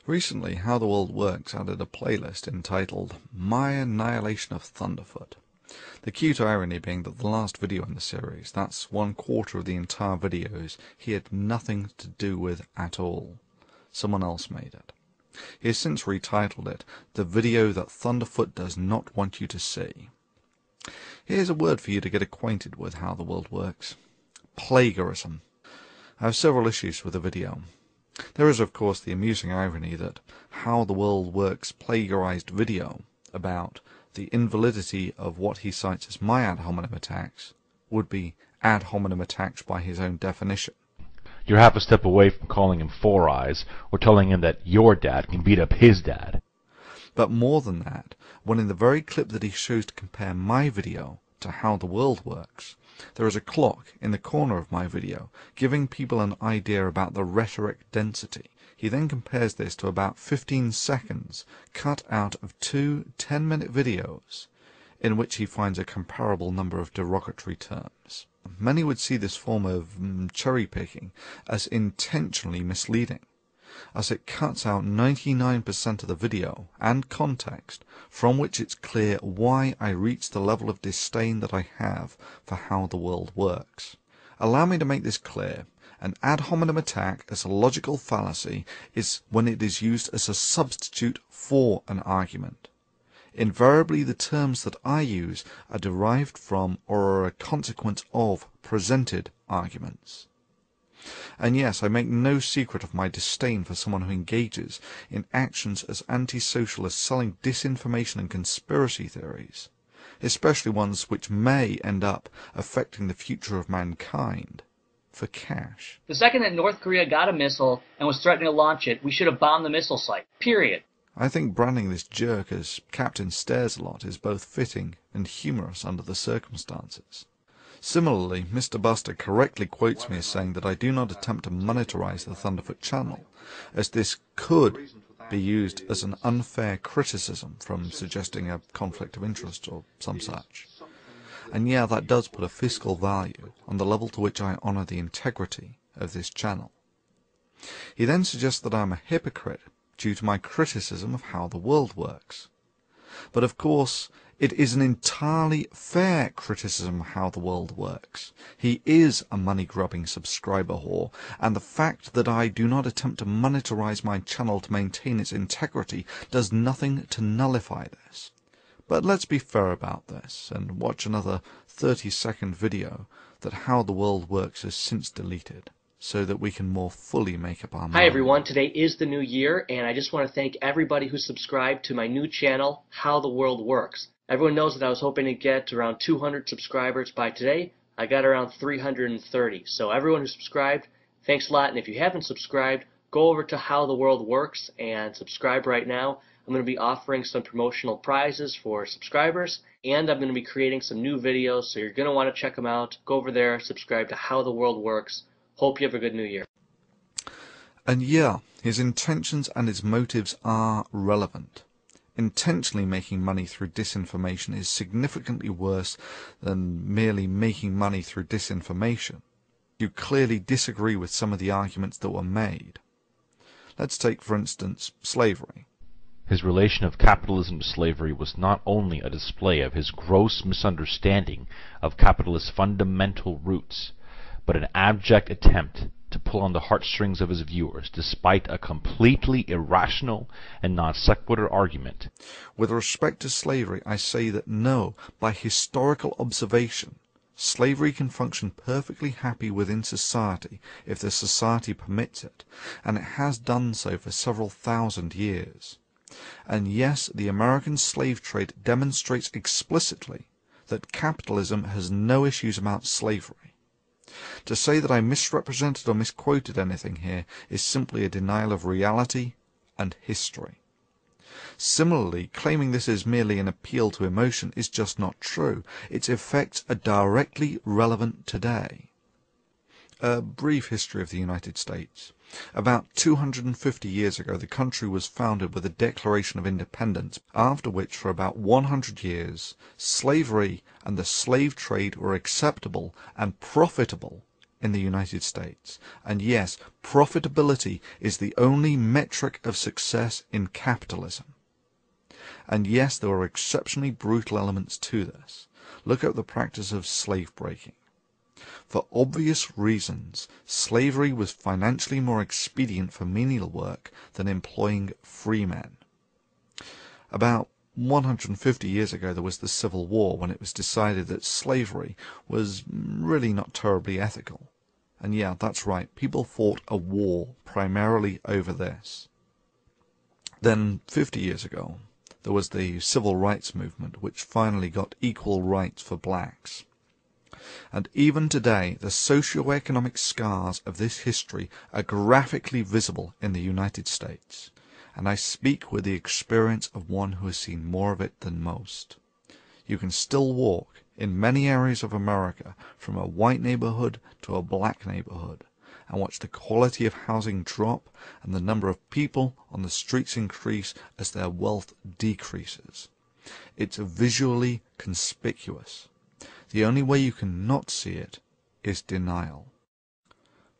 Recently, How the World Works added a playlist entitled My Annihilation of Thunderfoot. The cute irony being that the last video in the series, that's 1/4 of the entire videos, he had nothing to do with at all. Someone else made it. He has since retitled it, The Video That Thunderfoot Does Not Want You to See. Here's a word for you to get acquainted with How the World Works. Plagiarism. I have several issues with the video. There is, of course, the amusing irony that How the World Works plagiarized video about the invalidity of what he cites as my ad hominem attacks would be ad hominem attacks by his own definition. You're half a step away from calling him Four Eyes or telling him that your dad can beat up his dad. But more than that, when in the very clip that he shows to compare my video to How the World Works, there is a clock in the corner of my video giving people an idea about the rhetoric density. He then compares this to about 15 seconds cut out of two 10-minute videos in which he finds a comparable number of derogatory terms. Many would see this form of cherry-picking as intentionally misleading, as it cuts out 99% of the video and context from which it's clear why I reach the level of disdain that I have for How the World Works. Allow me to make this clear. An ad hominem attack as a logical fallacy is when it is used as a substitute for an argument. Invariably the terms that I use are derived from or are a consequence of presented arguments. And yes, I make no secret of my disdain for someone who engages in actions as antisocial as selling disinformation and conspiracy theories, especially ones which may end up affecting the future of mankind, for cash. The second that North Korea got a missile and was threatening to launch it, we should have bombed the missile site. Period. I think branding this jerk as Captain Stares-a-Lot is both fitting and humorous under the circumstances. Similarly, Mr. Buster correctly quotes me as saying that I do not attempt to monetize the Thunderfoot channel, as this could be used as an unfair criticism from suggesting a conflict of interest or some such. And yeah, that does put a fiscal value on the level to which I honor the integrity of this channel. He then suggests that I am a hypocrite due to my criticism of How the World Works. But of course, it is an entirely fair criticism of How the World Works. He is a money-grubbing subscriber whore, and the fact that I do not attempt to monetize my channel to maintain its integrity does nothing to nullify this. But let's be fair about this, and watch another 30-second video that How the World Works has since deleted, so that we can more fully make up our mind. Hi everyone, today is the new year, and I just want to thank everybody who subscribed to my new channel, How the World Works. Everyone knows that I was hoping to get around 200 subscribers by today. I got around 330. So everyone who subscribed, thanks a lot. And if you haven't subscribed, go over to How the World Works and subscribe right now. I'm going to be offering some promotional prizes for subscribers, and I'm going to be creating some new videos, so you're going to want to check them out. Go over there, subscribe to How the World Works. Hope you have a good new year. And yeah, his intentions and his motives are relevant. Intentionally making money through disinformation is significantly worse than merely making money through disinformation. You clearly disagree with some of the arguments that were made. Let's take, for instance, slavery. His relation of capitalism to slavery was not only a display of his gross misunderstanding of capitalist fundamental roots, but an abject attempt to pull on the heartstrings of his viewers, despite a completely irrational and non sequitur argument. With respect to slavery, I say that no, by historical observation, slavery can function perfectly happy within society if the society permits it, and it has done so for several thousand years. And yes, the American slave trade demonstrates explicitly that capitalism has no issues about slavery. To say that I misrepresented or misquoted anything here is simply a denial of reality and history. Similarly, claiming this is merely an appeal to emotion is just not true. Its effects are directly relevant today. A brief history of the United States. About 250 years ago, the country was founded with a Declaration of Independence, after which for about 100 years slavery and the slave trade were acceptable and profitable in the United States. And yes, profitability is the only metric of success in capitalism. And yes, there are exceptionally brutal elements to this. Look at the practice of slave breaking. For obvious reasons, slavery was financially more expedient for menial work than employing free men. About 150 years ago there was the Civil War, when it was decided that slavery was really not terribly ethical. And yeah, that's right, people fought a war primarily over this. Then 50 years ago there was the Civil Rights Movement, which finally got equal rights for blacks. And even today, the socio-economic scars of this history are graphically visible in the United States. And I speak with the experience of one who has seen more of it than most. You can still walk in many areas of America from a white neighborhood to a black neighborhood and watch the quality of housing drop and the number of people on the streets increase as their wealth decreases. It's visually conspicuous. The only way you can not see it is denial.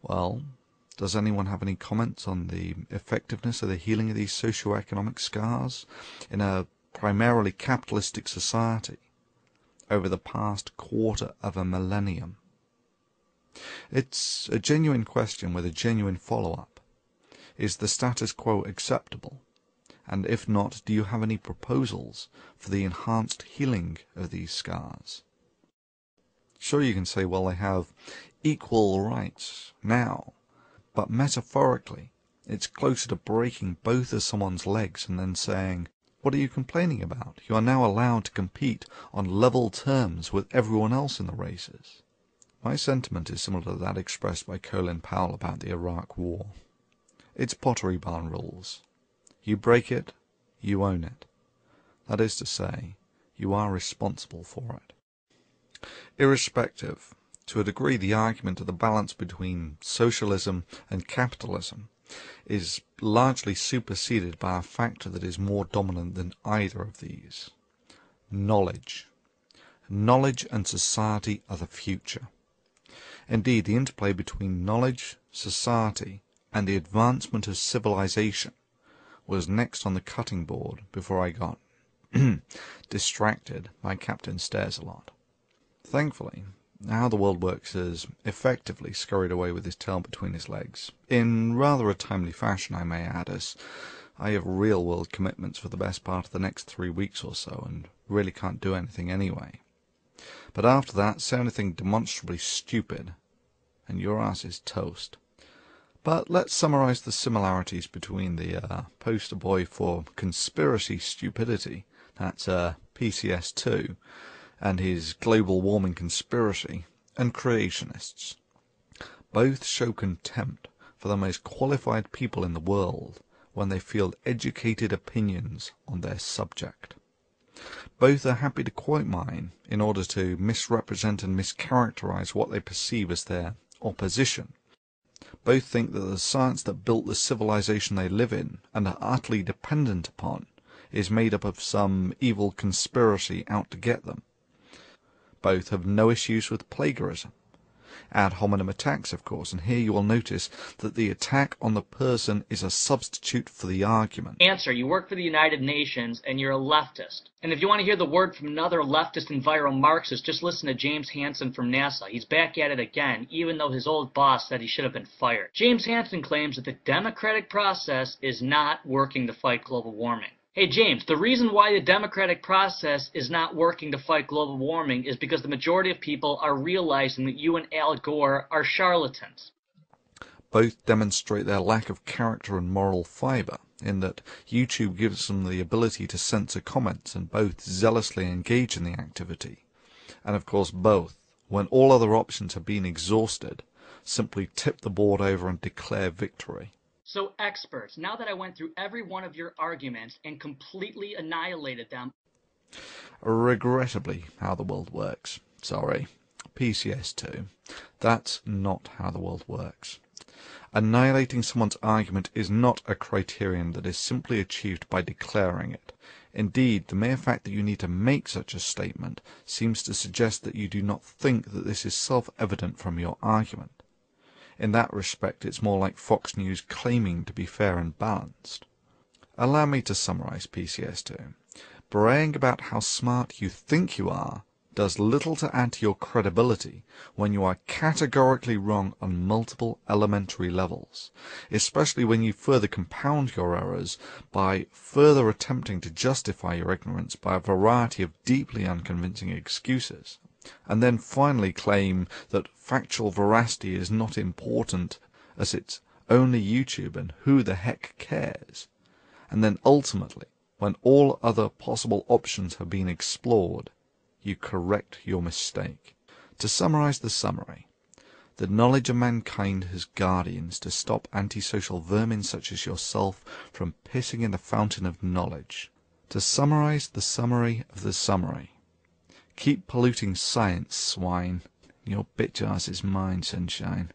Well, does anyone have any comments on the effectiveness of the healing of these socio-economic scars in a primarily capitalistic society over the past quarter of a millennium? It's a genuine question with a genuine follow-up. Is the status quo acceptable? And if not, do you have any proposals for the enhanced healing of these scars? Sure, you can say, well, they have equal rights now, but metaphorically, it's closer to breaking both of someone's legs and then saying, what are you complaining about? You are now allowed to compete on level terms with everyone else in the races. My sentiment is similar to that expressed by Colin Powell about the Iraq War. It's Pottery Barn rules. You break it, you own it. That is to say, you are responsible for it. Irrespective, to a degree, the argument of the balance between socialism and capitalism is largely superseded by a factor that is more dominant than either of these: knowledge. Knowledge and society are the future. Indeed, the interplay between knowledge, society, and the advancement of civilization was next on the cutting board before I got distracted by Captain Stairs-a-Lot. Thankfully, How the World Works has effectively scurried away with his tail between his legs, in rather a timely fashion, I may add, as I have real-world commitments for the best part of the next 3 weeks or so, and really can't do anything anyway. But after that, say anything demonstrably stupid, and your ass is toast. But let's summarize the similarities between the poster boy for conspiracy stupidity, that's PCS2, and his global warming conspiracy, and creationists. Both show contempt for the most qualified people in the world when they field educated opinions on their subject. Both are happy to quote mine in order to misrepresent and mischaracterize what they perceive as their opposition. Both think that the science that built the civilization they live in and are utterly dependent upon is made up of some evil conspiracy out to get them. Both have no issues with plagiarism. Ad hominem attacks, of course, and here you will notice that the attack on the person is a substitute for the argument. Answer: you work for the United Nations and you're a leftist. And if you want to hear the word from another leftist and viral Marxist, just listen to James Hansen from NASA. He's back at it again, even though his old boss said he should have been fired. James Hansen claims that the democratic process is not working to fight global warming. Hey James, the reason why the democratic process is not working to fight global warming is because the majority of people are realizing that you and Al Gore are charlatans. Both demonstrate their lack of character and moral fiber, in that YouTube gives them the ability to censor comments, and both zealously engage in the activity. And of course both, when all other options have been exhausted, simply tip the board over and declare victory. So experts, now that I went through every one of your arguments and completely annihilated them... Regrettably, How the World Works. Sorry. PCS2. That's not how the world works. Annihilating someone's argument is not a criterion that is simply achieved by declaring it. Indeed, the mere fact that you need to make such a statement seems to suggest that you do not think that this is self-evident from your argument. In that respect, it's more like Fox News claiming to be fair and balanced. Allow me to summarize PCS2. Braying about how smart you think you are does little to add to your credibility when you are categorically wrong on multiple elementary levels, especially when you further compound your errors by further attempting to justify your ignorance by a variety of deeply unconvincing excuses, and then finally claim that factual veracity is not important as it's only YouTube and who the heck cares, and then ultimately, when all other possible options have been explored, you correct your mistake. To summarize the summary, the knowledge of mankind has guardians to stop antisocial vermin such as yourself from pissing in the fountain of knowledge. To summarize the summary of the summary, keep polluting science, swine. Your bit jars is mine, sunshine.